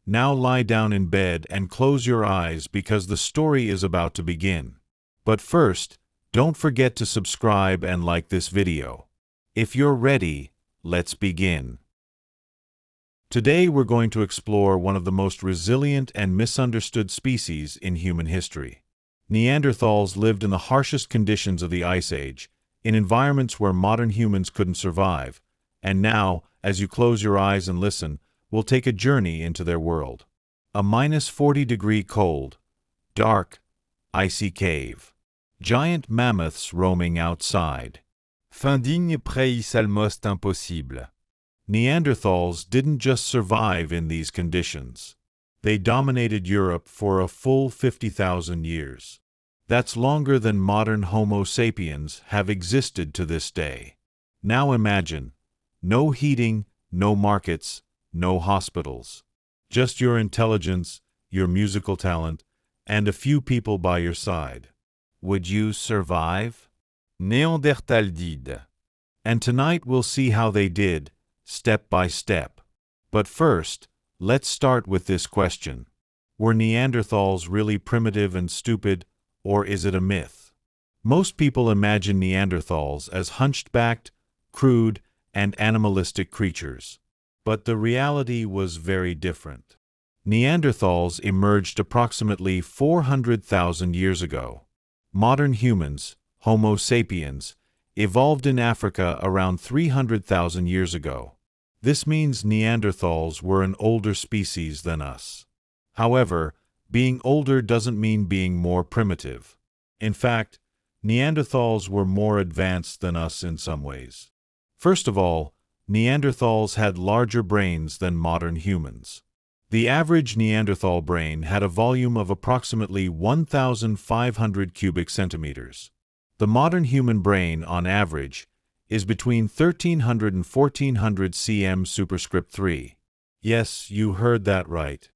Now lie down in bed and close your eyes because the story is about to begin. But first, don't forget to subscribe and like this video. If you're ready, let's begin. Today we're going to explore one of the most resilient and misunderstood species in human history. Neanderthals lived in the harshest conditions of the Ice Age, in environments where modern humans couldn't survive. And now, as you close your eyes and listen, we'll take a journey into their world. A -40-degree cold, dark, icy cave. Giant mammoths roaming outside. Fin digne préis almost impossible. Neanderthals didn't just survive in these conditions. They dominated Europe for a full 50,000 years. That's longer than modern Homo sapiens have existed to this day. Now imagine, no heating, no markets, no hospitals. Just your intelligence, your musical talent, and a few people by your side. Would you survive? Neanderthal did. And tonight we'll see how they did, step by step. But first, let's start with this question. Were Neanderthals really primitive and stupid, or is it a myth? Most people imagine Neanderthals as hunchbacked, crude, and animalistic creatures. But the reality was very different. Neanderthals emerged approximately 400,000 years ago. Modern humans, Homo sapiens, evolved in Africa around 300,000 years ago. This means Neanderthals were an older species than us. However, being older doesn't mean being more primitive. In fact, Neanderthals were more advanced than us in some ways. First of all, Neanderthals had larger brains than modern humans. The average Neanderthal brain had a volume of approximately 1,500 cubic centimeters. The modern human brain, on average, is between 1,300 and 1,400 cm superscript 3. Yes, you heard that right.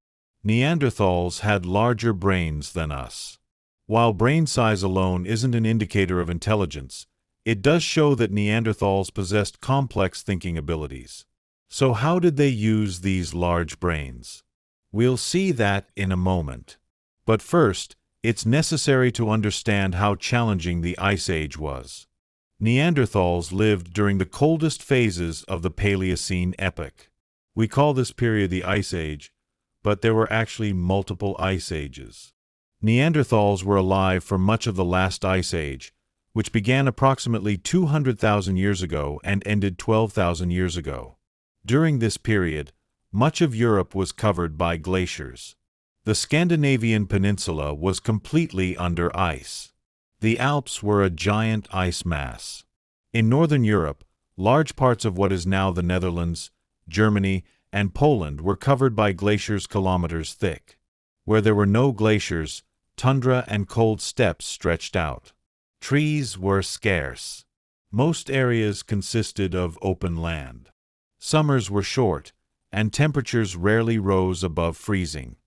Neanderthals had larger brains than us. While brain size alone isn't an indicator of intelligence, it does show that Neanderthals possessed complex thinking abilities. So how did they use these large brains? We'll see that in a moment. But first, it's necessary to understand how challenging the Ice Age was. Neanderthals lived during the coldest phases of the Paleocene epoch. We call this period the Ice Age, but there were actually multiple Ice Ages. Neanderthals were alive for much of the last Ice Age, which began approximately 200,000 years ago and ended 12,000 years ago. During this period, much of Europe was covered by glaciers. The Scandinavian peninsula was completely under ice. The Alps were a giant ice mass. In northern Europe, large parts of what is now the Netherlands, Germany, and Poland were covered by glaciers kilometers thick. Where there were no glaciers, tundra and cold steppes stretched out. Trees were scarce. Most areas consisted of open land. Summers were short, and temperatures rarely rose above freezing.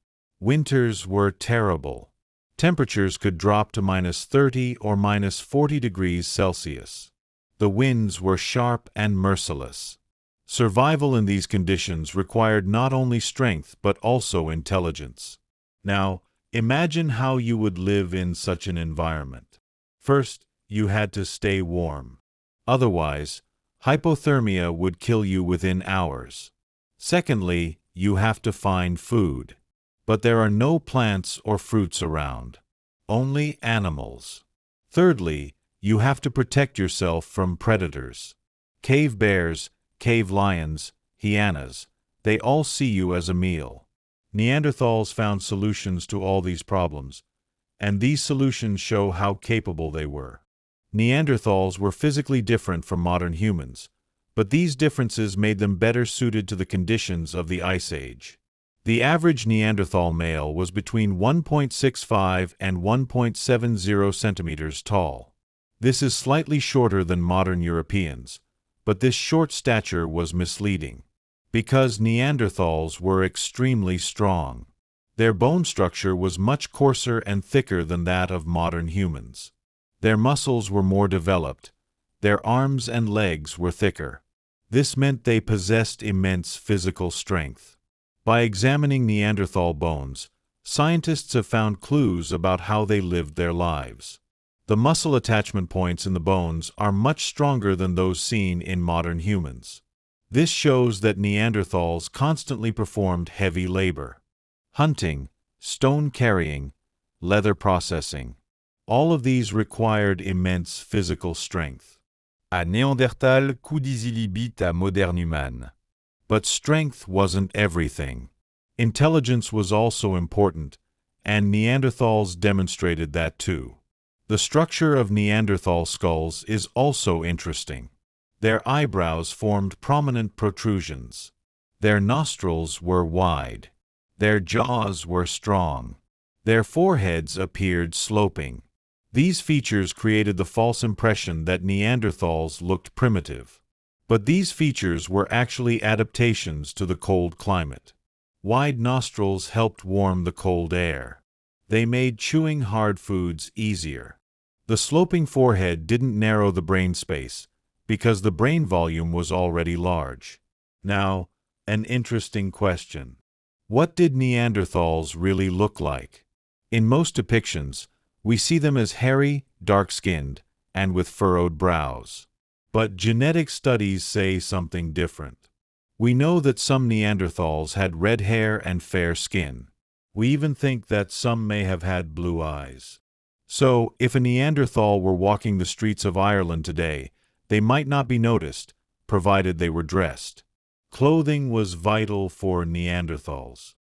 Winters were terrible. Temperatures could drop to -30 or -40 degrees Celsius. The winds were sharp and merciless. Survival in these conditions required not only strength but also intelligence. Now, imagine how you would live in such an environment. First, you had to stay warm. Otherwise, hypothermia would kill you within hours. Secondly, you have to find food. But there are no plants or fruits around. Only animals. Thirdly, you have to protect yourself from predators. Cave bears, cave lions, hyenas, they all see you as a meal. Neanderthals found solutions to all these problems, and these solutions show how capable they were. Neanderthals were physically different from modern humans, but these differences made them better suited to the conditions of the Ice Age. The average Neanderthal male was between 1.65 and 1.70 centimeters tall. This is slightly shorter than modern Europeans, but this short stature was misleading, because Neanderthals were extremely strong. Their bone structure was much coarser and thicker than that of modern humans. Their muscles were more developed. Their arms and legs were thicker. This meant they possessed immense physical strength. By examining Neanderthal bones, scientists have found clues about how they lived their lives. The muscle attachment points in the bones are much stronger than those seen in modern humans. This shows that Neanderthals constantly performed heavy labor. Hunting, stone carrying, leather processing. All of these required immense physical strength. À Néandertal, coudis illibit à moderne human. But strength wasn't everything. Intelligence was also important, and Neanderthals demonstrated that too. The structure of Neanderthal skulls is also interesting. Their eyebrows formed prominent protrusions. Their nostrils were wide. Their jaws were strong. Their foreheads appeared sloping. These features created the false impression that Neanderthals looked primitive. But these features were actually adaptations to the cold climate. Wide nostrils helped warm the cold air. They made chewing hard foods easier. The sloping forehead didn't narrow the brain space, because the brain volume was already large. Now, an interesting question. What did Neanderthals really look like? In most depictions, we see them as hairy, dark-skinned, and with furrowed brows. But genetic studies say something different. We know that some Neanderthals had red hair and fair skin. We even think that some may have had blue eyes. So, if a Neanderthal were walking the streets of Ireland today, they might not be noticed, provided they were dressed. Clothing was vital for Neanderthals.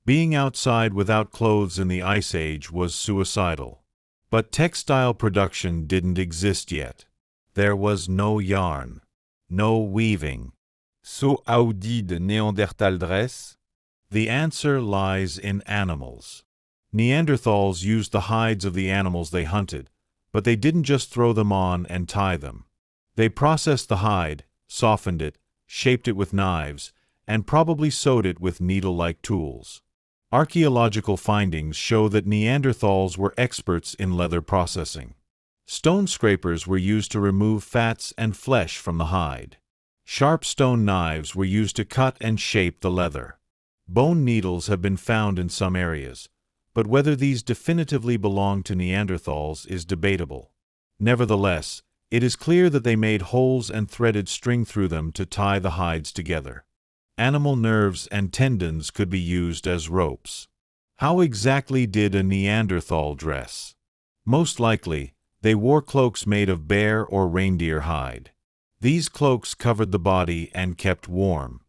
Being outside without clothes in the Ice Age was suicidal. But textile production didn't exist yet. There was no yarn, no weaving. So how did Neandertal dress? The answer lies in animals. Neanderthals used the hides of the animals they hunted, but they didn't just throw them on and tie them. They processed the hide, softened it, shaped it with knives, and probably sewed it with needle-like tools. Archaeological findings show that Neanderthals were experts in leather processing. Stone scrapers were used to remove fats and flesh from the hide. Sharp stone knives were used to cut and shape the leather. Bone needles have been found in some areas, but whether these definitively belong to Neanderthals is debatable. Nevertheless, it is clear that they made holes and threaded string through them to tie the hides together. Animal nerves and tendons could be used as ropes. How exactly did a Neanderthal dress? Most likely, they wore cloaks made of bear or reindeer hide. These cloaks covered the body and kept warm.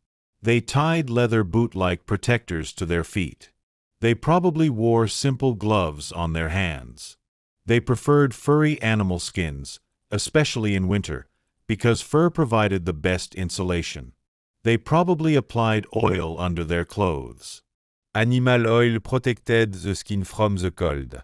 They tied leather boot-like protectors to their feet. They probably wore simple gloves on their hands. They preferred furry animal skins, especially in winter, because fur provided the best insulation. They probably applied oil under their clothes. Animal oil protected the skin from the cold.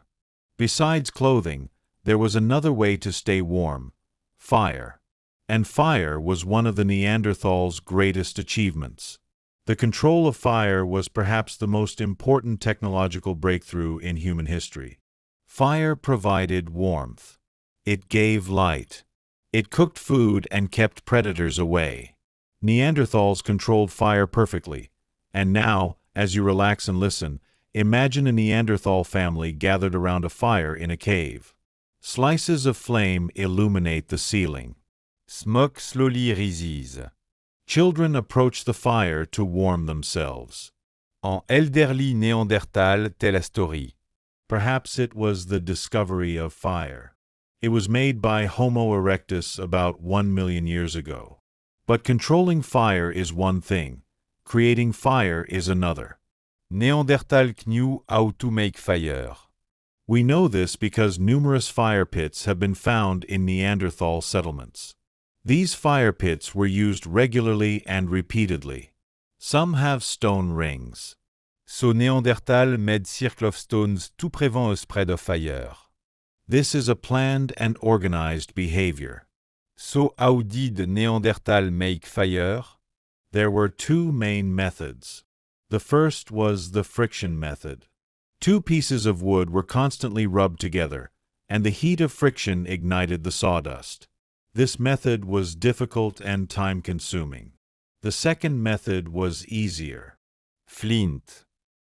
Besides clothing, there was another way to stay warm: fire. And fire was one of the Neanderthals' greatest achievements. The control of fire was perhaps the most important technological breakthrough in human history. Fire provided warmth. It gave light. It cooked food and kept predators away. Neanderthals controlled fire perfectly. And now, as you relax and listen, imagine a Neanderthal family gathered around a fire in a cave. Slices of flame illuminate the ceiling. Smoke slowly rises. Children approach the fire to warm themselves. En elderly Néandertal, tell a story. Perhaps it was the discovery of fire. It was made by Homo erectus about 1 million years ago. But controlling fire is one thing. Creating fire is another. Neandertal knew how to make fire. We know this because numerous fire pits have been found in Neanderthal settlements. These fire pits were used regularly and repeatedly. Some have stone rings. So Neandertal made circle of stones to prevent a spread of fire. This is a planned and organized behavior. So how did Neandertal make fire? There were two main methods. The first was the friction method. Two pieces of wood were constantly rubbed together, and the heat of friction ignited the sawdust. This method was difficult and time-consuming. The second method was easier. Flint.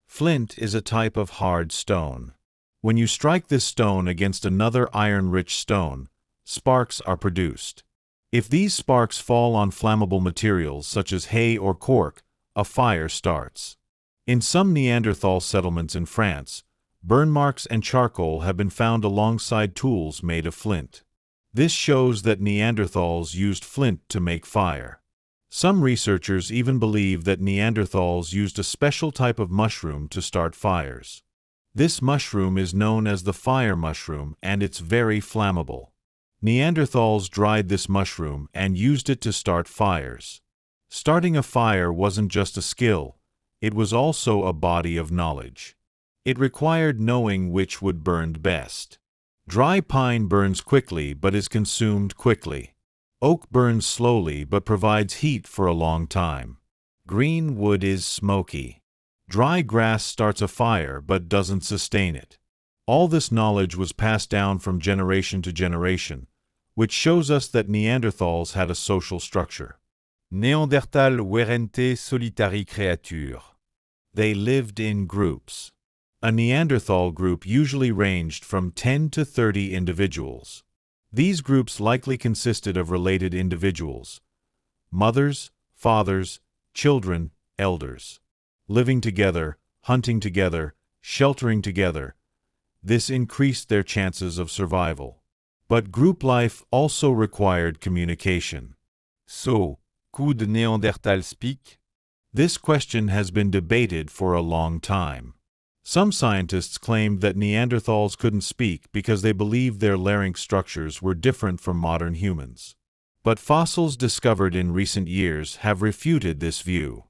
Flint is a type of hard stone. When you strike this stone against another iron-rich stone, sparks are produced. If these sparks fall on flammable materials such as hay or cork, a fire starts. In some Neanderthal settlements in France, burn marks and charcoal have been found alongside tools made of flint. This shows that Neanderthals used flint to make fire. Some researchers even believe that Neanderthals used a special type of mushroom to start fires. This mushroom is known as the fire mushroom, and it's very flammable. Neanderthals dried this mushroom and used it to start fires. Starting a fire wasn't just a skill, it was also a body of knowledge. It required knowing which wood burned best. Dry pine burns quickly but is consumed quickly. Oak burns slowly but provides heat for a long time. Green wood is smoky. Dry grass starts a fire but doesn't sustain it. All this knowledge was passed down from generation to generation, which shows us that Neanderthals had a social structure. Neanderthal werente solitari créature. They lived in groups. A Neanderthal group usually ranged from 10 to 30 individuals. These groups likely consisted of related individuals: mothers, fathers, children, elders. Living together, hunting together, sheltering together. This increased their chances of survival. But group life also required communication. So, could Neanderthal speak? This question has been debated for a long time. Some scientists claimed that Neanderthals couldn't speak because they believed their larynx structures were different from modern humans. But fossils discovered in recent years have refuted this view.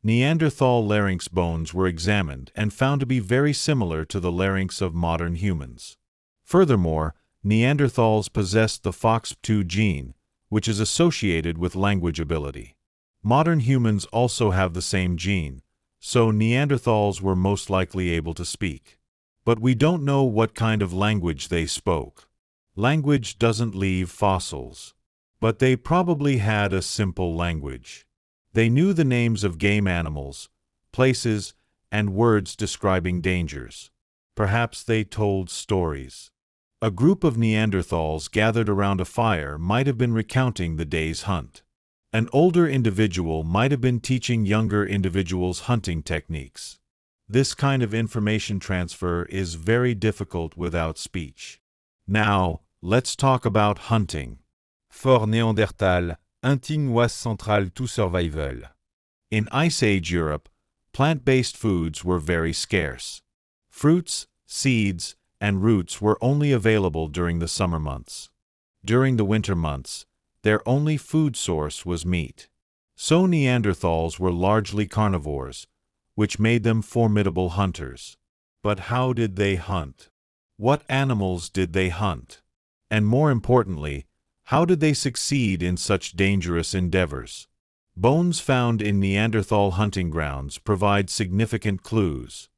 Neanderthal larynx bones were examined and found to be very similar to the larynx of modern humans. Furthermore, Neanderthals possessed the FOXP2 gene, which is associated with language ability. Modern humans also have the same gene, so Neanderthals were most likely able to speak. But we don't know what kind of language they spoke. Language doesn't leave fossils. But they probably had a simple language. They knew the names of game animals, places, and words describing dangers. Perhaps they told stories. A group of Neanderthals gathered around a fire might have been recounting the day's hunt. An older individual might have been teaching younger individuals hunting techniques. This kind of information transfer is very difficult without speech. Now, let's talk about hunting. For Néandertal, hunting was central to survival. In Ice Age Europe, plant-based foods were very scarce. Fruits, seeds, and roots were only available during the summer months. During the winter months, their only food source was meat. So Neanderthals were largely carnivores, which made them formidable hunters. But how did they hunt? What animals did they hunt? And more importantly, how did they succeed in such dangerous endeavors? Bones found in Neanderthal hunting grounds provide significant clues.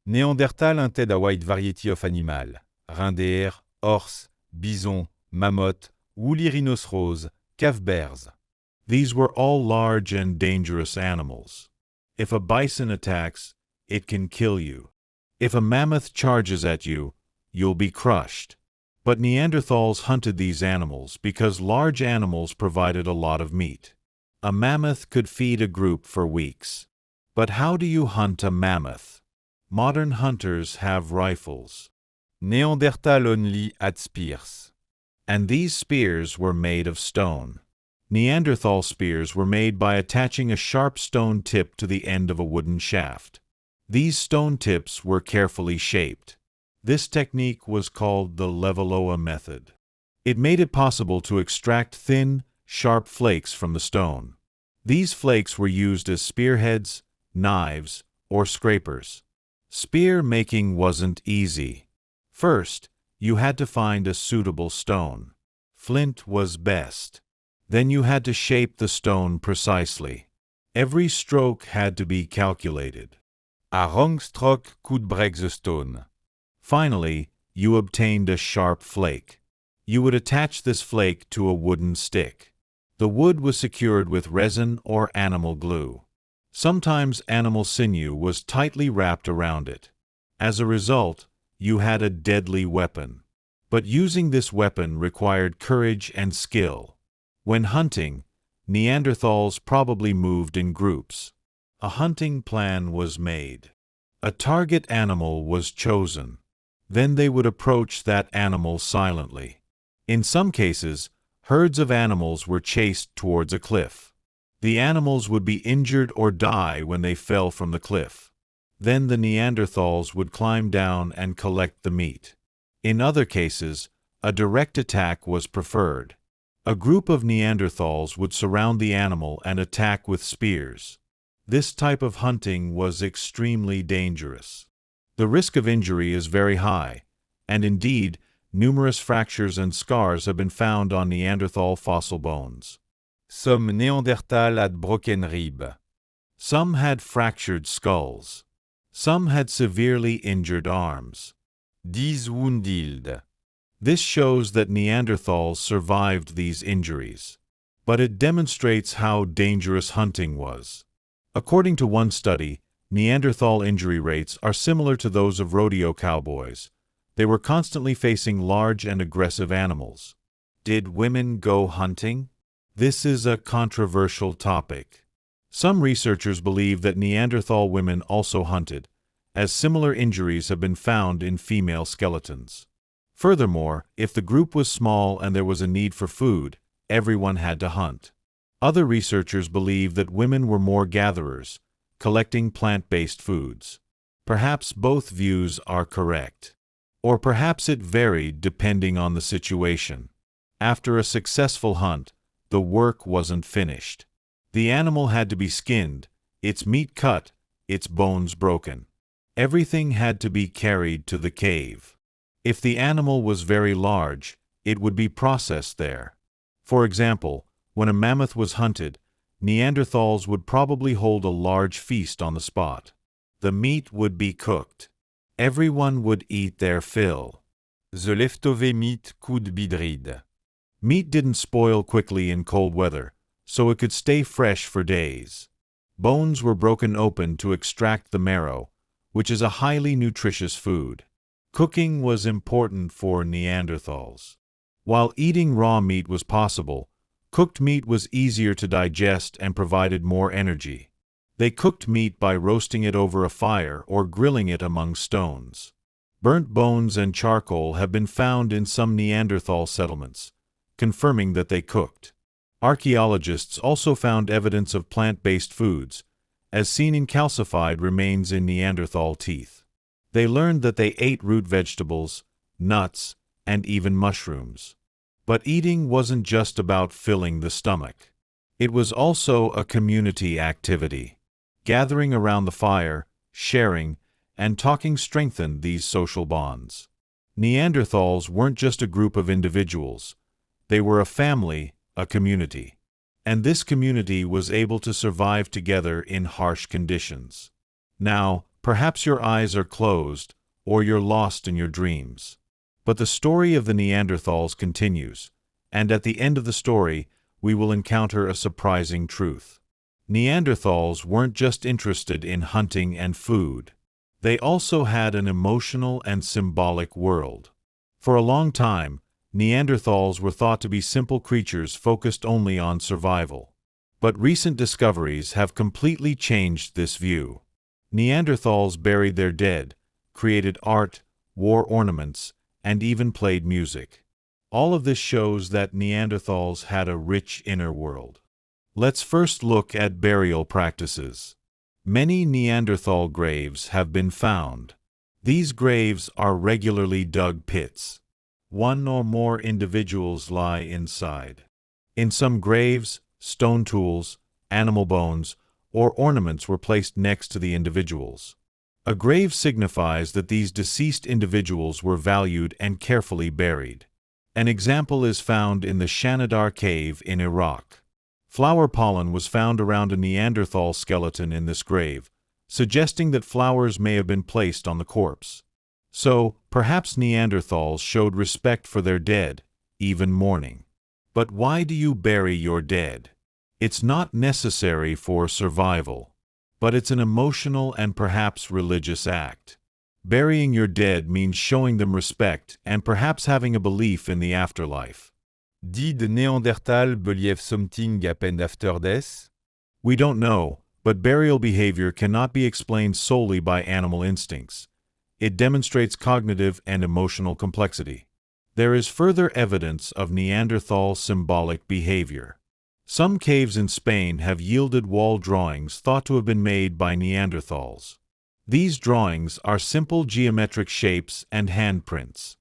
Neanderthal hunted a wide variety of animal: reindeer, horse, bison, mammoth, woolly rhinoceros, cave bears. These were all large and dangerous animals. If a bison attacks, it can kill you. If a mammoth charges at you, you'll be crushed. But Neanderthals hunted these animals because large animals provided a lot of meat. A mammoth could feed a group for weeks. But how do you hunt a mammoth? Modern hunters have rifles. Neanderthal only had spears. And these spears were made of stone. Neanderthal spears were made by attaching a sharp stone tip to the end of a wooden shaft. These stone tips were carefully shaped. This technique was called the Levallois method. It made it possible to extract thin, sharp flakes from the stone. These flakes were used as spearheads, knives, or scrapers. Spear making wasn't easy. First, you had to find a suitable stone. Flint was best. Then you had to shape the stone precisely. Every stroke had to be calculated. A wrong stroke could break the stone. Finally, you obtained a sharp flake. You would attach this flake to a wooden stick. The wood was secured with resin or animal glue. Sometimes animal sinew was tightly wrapped around it. As a result, you had a deadly weapon. But using this weapon required courage and skill. When hunting, Neanderthals probably moved in groups. A hunting plan was made. A target animal was chosen. Then they would approach that animal silently. In some cases, herds of animals were chased towards a cliff. The animals would be injured or die when they fell from the cliff. Then the Neanderthals would climb down and collect the meat. In other cases, a direct attack was preferred. A group of Neanderthals would surround the animal and attack with spears. This type of hunting was extremely dangerous. The risk of injury is very high, and indeed, numerous fractures and scars have been found on Neanderthal fossil bones. Some Neanderthal had broken rib. Some had fractured skulls. Some had severely injured arms. These wounded. This shows that Neanderthals survived these injuries. But it demonstrates how dangerous hunting was. According to one study, Neanderthal injury rates are similar to those of rodeo cowboys. They were constantly facing large and aggressive animals. Did women go hunting? This is a controversial topic. Some researchers believe that Neanderthal women also hunted, as similar injuries have been found in female skeletons. Furthermore, if the group was small and there was a need for food, everyone had to hunt. Other researchers believe that women were more gatherers, collecting plant-based foods. Perhaps both views are correct. Or perhaps it varied depending on the situation. After a successful hunt, the work wasn't finished. The animal had to be skinned, its meat cut, its bones broken. Everything had to be carried to the cave. If the animal was very large, it would be processed there. For example, when a mammoth was hunted, Neanderthals would probably hold a large feast on the spot. The meat would be cooked. Everyone would eat their fill. The leftover meat could be dried. Meat didn't spoil quickly in cold weather, so it could stay fresh for days. Bones were broken open to extract the marrow, which is a highly nutritious food. Cooking was important for Neanderthals. While eating raw meat was possible, cooked meat was easier to digest and provided more energy. They cooked meat by roasting it over a fire or grilling it among stones. Burnt bones and charcoal have been found in some Neanderthal settlements, confirming that they cooked. Archaeologists also found evidence of plant-based foods, as seen in calcified remains in Neanderthal teeth. They learned that they ate root vegetables, nuts, and even mushrooms. But eating wasn't just about filling the stomach. It was also a community activity. Gathering around the fire, sharing, and talking strengthened these social bonds. Neanderthals weren't just a group of individuals. They were a family, a community. And this community was able to survive together in harsh conditions. Now, perhaps your eyes are closed, or you're lost in your dreams. But the story of the Neanderthals continues, and at the end of the story, we will encounter a surprising truth. Neanderthals weren't just interested in hunting and food. They also had an emotional and symbolic world. For a long time, Neanderthals were thought to be simple creatures focused only on survival. But recent discoveries have completely changed this view. Neanderthals buried their dead, created art, wore ornaments, and even played music. All of this shows that Neanderthals had a rich inner world. Let's first look at burial practices. Many Neanderthal graves have been found. These graves are regularly dug pits. One or more individuals lie inside. In some graves, stone tools, animal bones, or ornaments were placed next to the individuals. A grave signifies that these deceased individuals were valued and carefully buried. An example is found in the Shanidar cave in Iraq. Flower pollen was found around a Neanderthal skeleton in this grave, suggesting that flowers may have been placed on the corpse. So, perhaps Neanderthals showed respect for their dead, even mourning. But why do you bury your dead? It's not necessary for survival. but it's an emotional and perhaps religious act. Burying your dead means showing them respect and perhaps having a belief in the afterlife. Did Neanderthal believe something happened after death? We don't know, but burial behavior cannot be explained solely by animal instincts. It demonstrates cognitive and emotional complexity. There is further evidence of Neanderthal symbolic behavior. Some caves in Spain have yielded wall drawings thought to have been made by Neanderthals. These drawings are simple geometric shapes and handprints.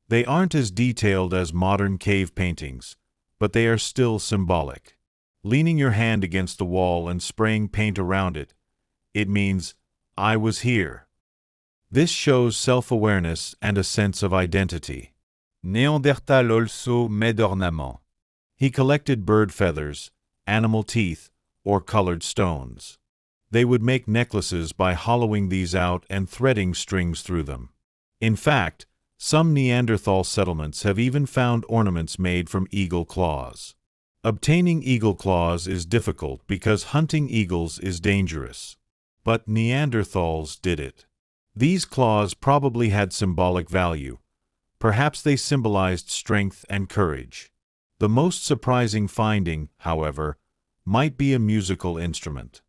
They aren't as detailed as modern cave paintings, but they are still symbolic. Leaning your hand against the wall and spraying paint around it, it means, "I was here." This shows self-awareness and a sense of identity. Neanderthal also made ornaments. He collected bird feathers, animal teeth, or colored stones. They would make necklaces by hollowing these out and threading strings through them. In fact, some Neanderthal settlements have even found ornaments made from eagle claws. Obtaining eagle claws is difficult because hunting eagles is dangerous. But Neanderthals did it. These claws probably had symbolic value. Perhaps they symbolized strength and courage. The most surprising finding, however, might be a musical instrument.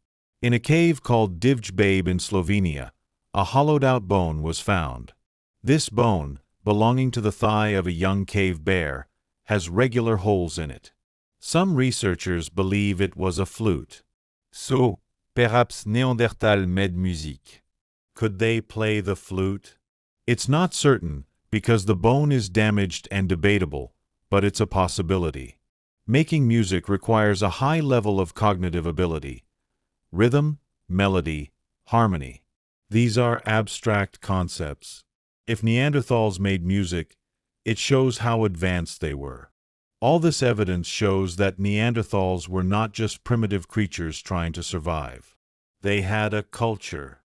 In a cave called Divj Babe in Slovenia, a hollowed-out bone was found. This bone, belonging to the thigh of a young cave bear, has regular holes in it. Some researchers believe it was a flute. So, perhaps Neanderthal made music. Could they play the flute? It's not certain, because the bone is damaged and debatable, but it's a possibility. Making music requires a high level of cognitive ability. Rhythm, melody, harmony. These are abstract concepts. If Neanderthals made music, it shows how advanced they were. All this evidence shows that Neanderthals were not just primitive creatures trying to survive. They had a culture.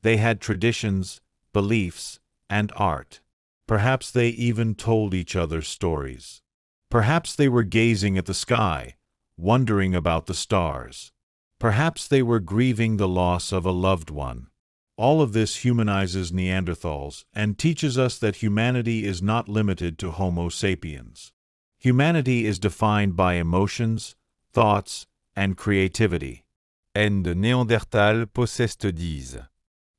They had traditions, beliefs, and art. Perhaps they even told each other stories. Perhaps they were gazing at the sky, wondering about the stars. Perhaps they were grieving the loss of a loved one. All of this humanizes Neanderthals and teaches us that humanity is not limited to Homo sapiens. Humanity is defined by emotions, thoughts, and creativity. And Neanderthal possessed these.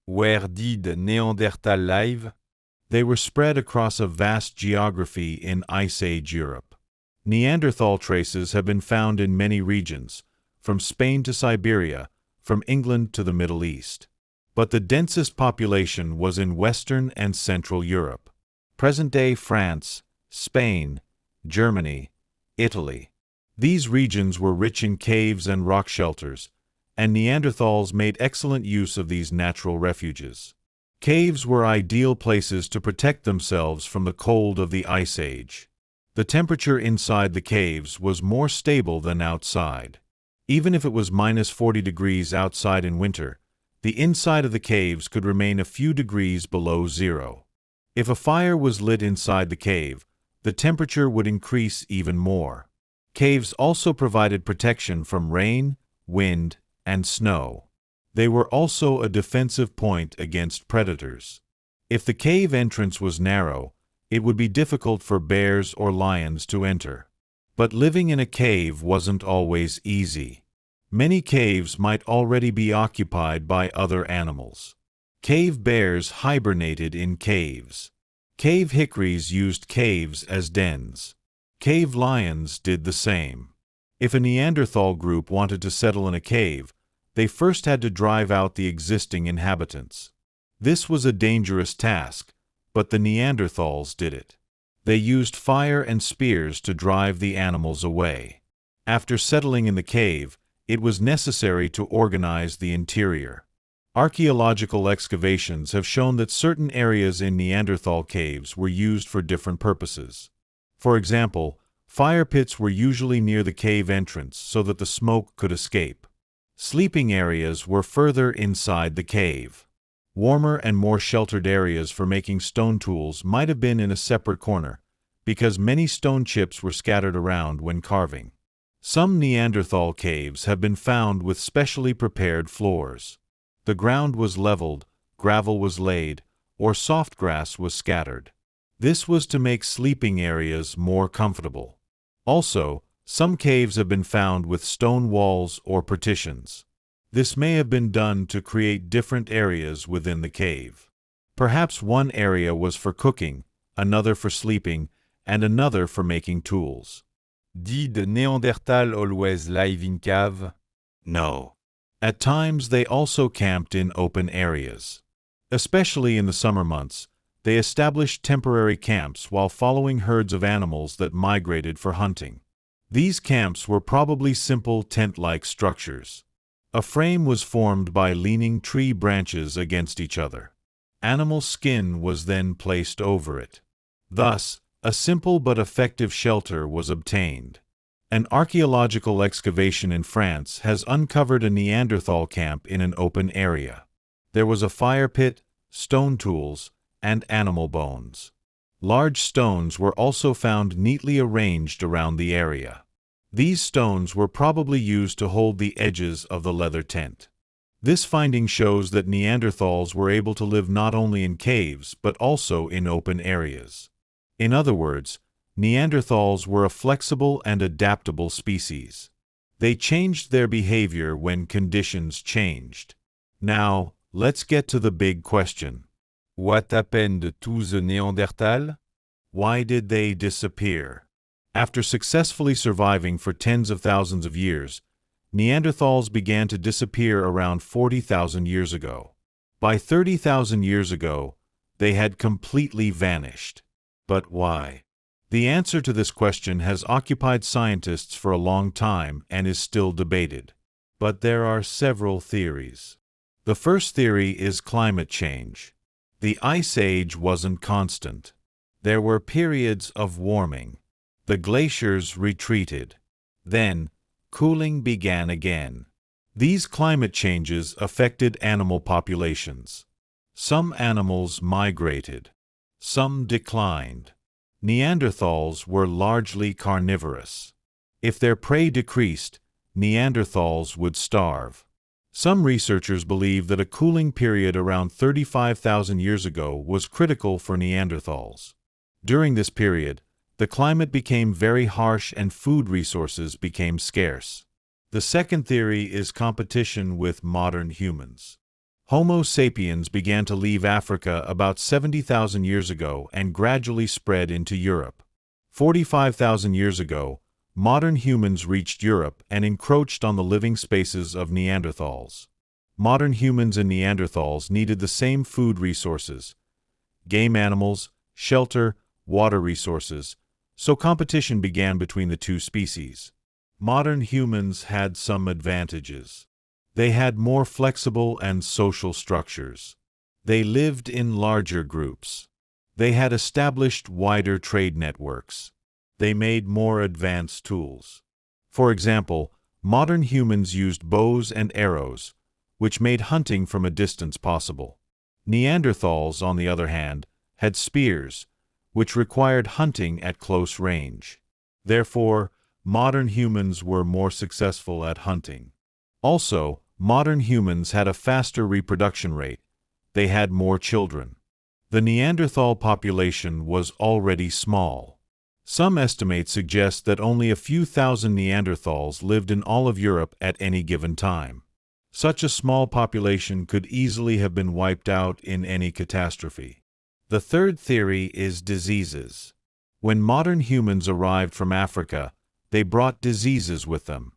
Where did Neanderthal live? They were spread across a vast geography in Ice Age Europe. Neanderthal traces have been found in many regions, from Spain to Siberia, from England to the Middle East. But the densest population was in Western and Central Europe. Present-day France, Spain, Germany, Italy. These regions were rich in caves and rock shelters, and Neanderthals made excellent use of these natural refuges. Caves were ideal places to protect themselves from the cold of the Ice Age. The temperature inside the caves was more stable than outside. Even if it was -40 degrees outside in winter, the inside of the caves could remain a few degrees below zero. If a fire was lit inside the cave, the temperature would increase even more. Caves also provided protection from rain, wind, and snow. They were also a defensive point against predators. If the cave entrance was narrow, it would be difficult for bears or lions to enter. But living in a cave wasn't always easy. Many caves might already be occupied by other animals. Cave bears hibernated in caves. Cave hickories used caves as dens. Cave lions did the same. If a Neanderthal group wanted to settle in a cave, they first had to drive out the existing inhabitants. This was a dangerous task, but the Neanderthals did it. They used fire and spears to drive the animals away. After settling in the cave, it was necessary to organize the interior. Archaeological excavations have shown that certain areas in Neanderthal caves were used for different purposes. For example, fire pits were usually near the cave entrance so that the smoke could escape. Sleeping areas were further inside the cave. Warmer and more sheltered areas for making stone tools might have been in a separate corner, because many stone chips were scattered around when carving. Some Neanderthal caves have been found with specially prepared floors. The ground was leveled, gravel was laid, or soft grass was scattered. This was to make sleeping areas more comfortable. Also, some caves have been found with stone walls or partitions. This may have been done to create different areas within the cave. Perhaps one area was for cooking, another for sleeping, and another for making tools. Did Neanderthal always live in cave? No. At times they also camped in open areas. Especially in the summer months, they established temporary camps while following herds of animals that migrated for hunting. These camps were probably simple tent-like structures. A frame was formed by leaning tree branches against each other. Animal skin was then placed over it. Thus, a simple but effective shelter was obtained. An archaeological excavation in France has uncovered a Neanderthal camp in an open area. There was a fire pit, stone tools, and animal bones. Large stones were also found neatly arranged around the area. These stones were probably used to hold the edges of the leather tent. This finding shows that Neanderthals were able to live not only in caves but also in open areas. In other words, Neanderthals were a flexible and adaptable species. They changed their behavior when conditions changed. Now, let's get to the big question. What happened to the Neanderthal? Why did they disappear? After successfully surviving for tens of thousands of years, Neanderthals began to disappear around 40,000 years ago. By 30,000 years ago, they had completely vanished. But why? The answer to this question has occupied scientists for a long time and is still debated. But there are several theories. The first theory is climate change. The Ice Age wasn't constant. There were periods of warming. The glaciers retreated. Then, cooling began again. These climate changes affected animal populations. Some animals migrated. Some declined. Neanderthals were largely carnivorous. If their prey decreased, Neanderthals would starve. Some researchers believe that a cooling period around 35,000 years ago was critical for Neanderthals. During this period, the climate became very harsh and food resources became scarce. The second theory is competition with modern humans. Homo sapiens began to leave Africa about 70,000 years ago and gradually spread into Europe. 45,000 years ago, modern humans reached Europe and encroached on the living spaces of Neanderthals. Modern humans and Neanderthals needed the same food resources: game animals, shelter, water resources, so competition began between the two species. Modern humans had some advantages. They had more flexible and social structures. They lived in larger groups. They had established wider trade networks. They made more advanced tools. For example, modern humans used bows and arrows, which made hunting from a distance possible. Neanderthals, on the other hand, had spears, which required hunting at close range. Therefore, modern humans were more successful at hunting. Also, modern humans had a faster reproduction rate. They had more children. The Neanderthal population was already small. Some estimates suggest that only a few thousand Neanderthals lived in all of Europe at any given time. Such a small population could easily have been wiped out in any catastrophe. The third theory is diseases. When modern humans arrived from Africa, they brought diseases with them.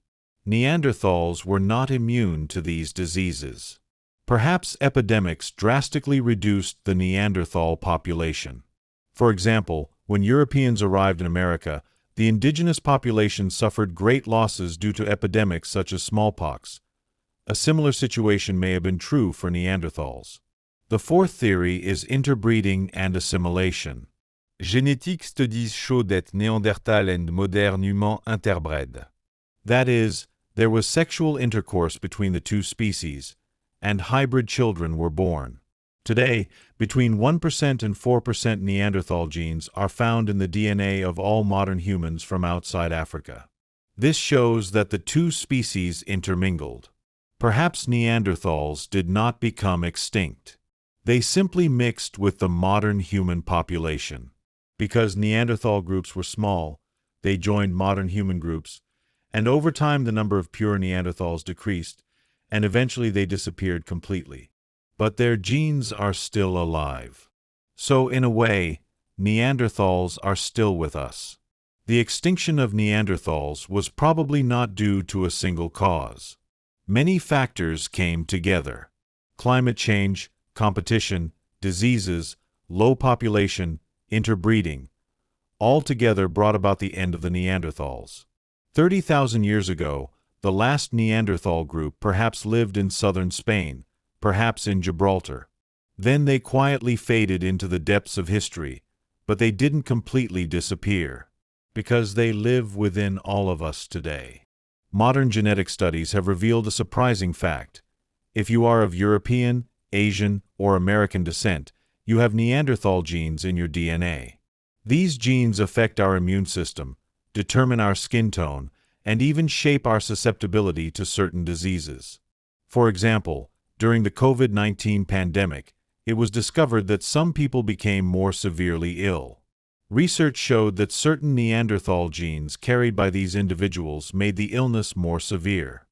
Neanderthals were not immune to these diseases. Perhaps epidemics drastically reduced the Neanderthal population. For example, when Europeans arrived in America, the indigenous population suffered great losses due to epidemics such as smallpox. A similar situation may have been true for Neanderthals. The fourth theory is interbreeding and assimilation. Genetic studies show that Neanderthal and modern human interbred. That is, there was sexual intercourse between the two species, and hybrid children were born. Today, between 1% and 4% Neanderthal genes are found in the DNA of all modern humans from outside Africa. This shows that the two species intermingled. Perhaps Neanderthals did not become extinct. They simply mixed with the modern human population. Because Neanderthal groups were small, they joined modern human groups, and over time the number of pure Neanderthals decreased, and eventually they disappeared completely. But their genes are still alive. So in a way, Neanderthals are still with us. The extinction of Neanderthals was probably not due to a single cause. Many factors came together. Climate change, competition, diseases, low population, interbreeding, all together brought about the end of the Neanderthals. 30,000 years ago, the last Neanderthal group perhaps lived in southern Spain, perhaps in Gibraltar. Then they quietly faded into the depths of history, but they didn't completely disappear, because they live within all of us today. Modern genetic studies have revealed a surprising fact. If you are of European, Asian, or American descent, you have Neanderthal genes in your DNA. These genes affect our immune system, determine our skin tone, and even shape our susceptibility to certain diseases. For example, during the COVID-19 pandemic, it was discovered that some people became more severely ill. Research showed that certain Neanderthal genes carried by these individuals made the illness more severe.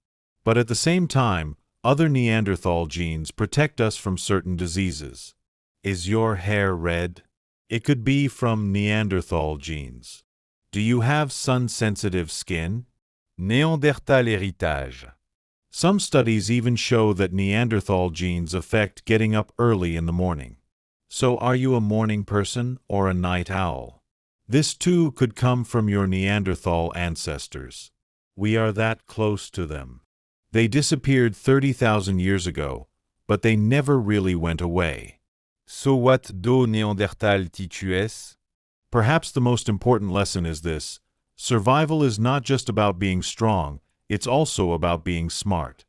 But at the same time, other Neanderthal genes protect us from certain diseases. Is your hair red? It could be from Neanderthal genes. Do you have sun-sensitive skin? Néandertal héritage. Some studies even show that Neanderthal genes affect getting up early in the morning. So are you a morning person or a night owl? This too could come from your Neanderthal ancestors. We are that close to them. They disappeared 30,000 years ago, but they never really went away. So what do Néandertal teach us? Perhaps the most important lesson is this: survival is not just about being strong, it's also about being smart.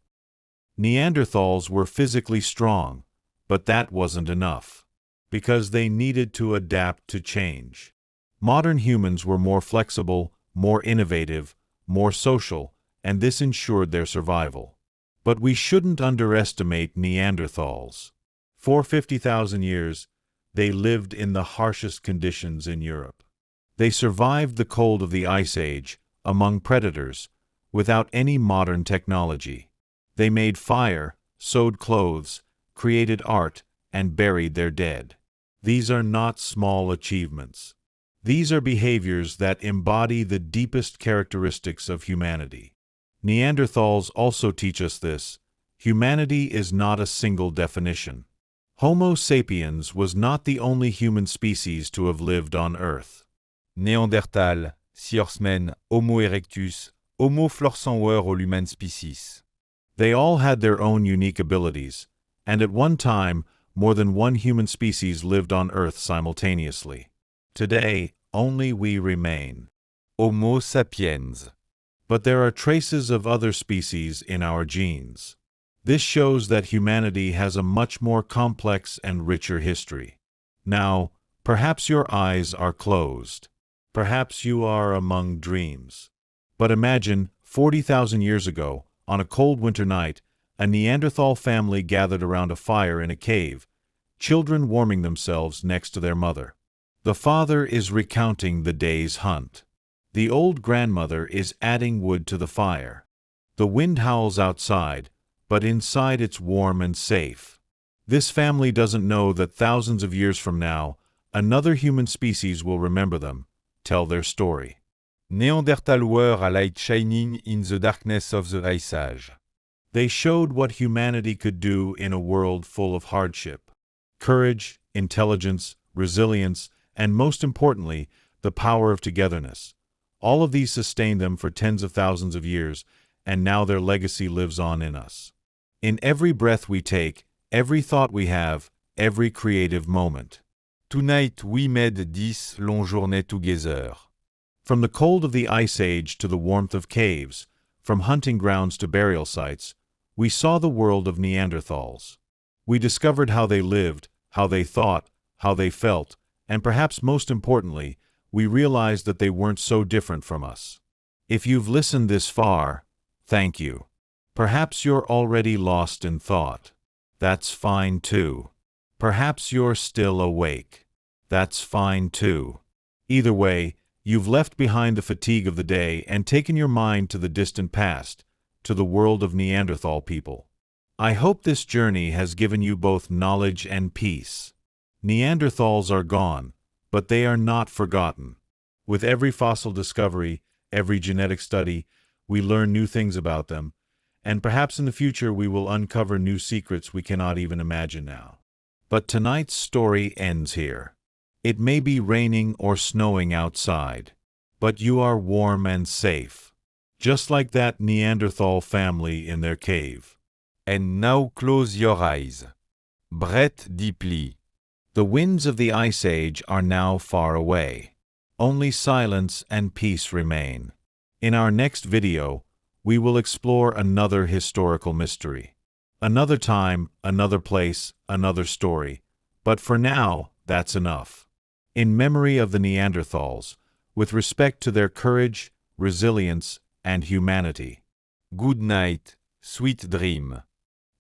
Neanderthals were physically strong, but that wasn't enough, because they needed to adapt to change. Modern humans were more flexible, more innovative, more social, and this ensured their survival. But we shouldn't underestimate Neanderthals. For 50,000 years, they lived in the harshest conditions in Europe. They survived the cold of the Ice Age, among predators, without any modern technology. They made fire, sewed clothes, created art, and buried their dead. These are not small achievements. These are behaviors that embody the deepest characteristics of humanity. Neanderthals also teach us this: humanity is not a single definition. Homo sapiens was not the only human species to have lived on Earth. Néandertal, Sciortsmen, Homo erectus, Homo florsanweur human species. They all had their own unique abilities, and at one time, more than one human species lived on Earth simultaneously. Today, only we remain. Homo sapiens. But there are traces of other species in our genes. This shows that humanity has a much more complex and richer history. Now, perhaps your eyes are closed. Perhaps you are among dreams. But imagine, 40,000 years ago, on a cold winter night, a Neanderthal family gathered around a fire in a cave, children warming themselves next to their mother. The father is recounting the day's hunt. The old grandmother is adding wood to the fire. The wind howls outside, but inside it's warm and safe. This family doesn't know that thousands of years from now, another human species will remember them, tell their story. Néandertal were a light shining in the darkness of the Ice Age. They showed what humanity could do in a world full of hardship. Courage, intelligence, resilience, and most importantly, the power of togetherness. All of these sustained them for tens of thousands of years, and now their legacy lives on in us. In every breath we take, every thought we have, every creative moment. Tonight we made this long journey together. From the cold of the Ice Age to the warmth of caves, from hunting grounds to burial sites, we saw the world of Neanderthals. We discovered how they lived, how they thought, how they felt, and perhaps most importantly, we realized that they weren't so different from us. If you've listened this far, thank you. Perhaps you're already lost in thought. That's fine too. Perhaps you're still awake. That's fine too. Either way, you've left behind the fatigue of the day and taken your mind to the distant past, to the world of Neanderthal people. I hope this journey has given you both knowledge and peace. Neanderthals are gone, but they are not forgotten. With every fossil discovery, every genetic study, we learn new things about them, and perhaps in the future we will uncover new secrets we cannot even imagine now. But tonight's story ends here. It may be raining or snowing outside, but you are warm and safe, just like that Neanderthal family in their cave. And now close your eyes. Breathe deeply. The winds of the Ice Age are now far away. Only silence and peace remain. In our next video, we will explore another historical mystery. Another time, another place, another story. But for now, that's enough. In memory of the Neanderthals, with respect to their courage, resilience, and humanity. Good night, sweet dream.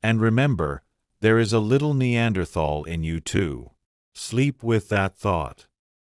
And remember, there is a little Neanderthal in you too. Sleep with that thought.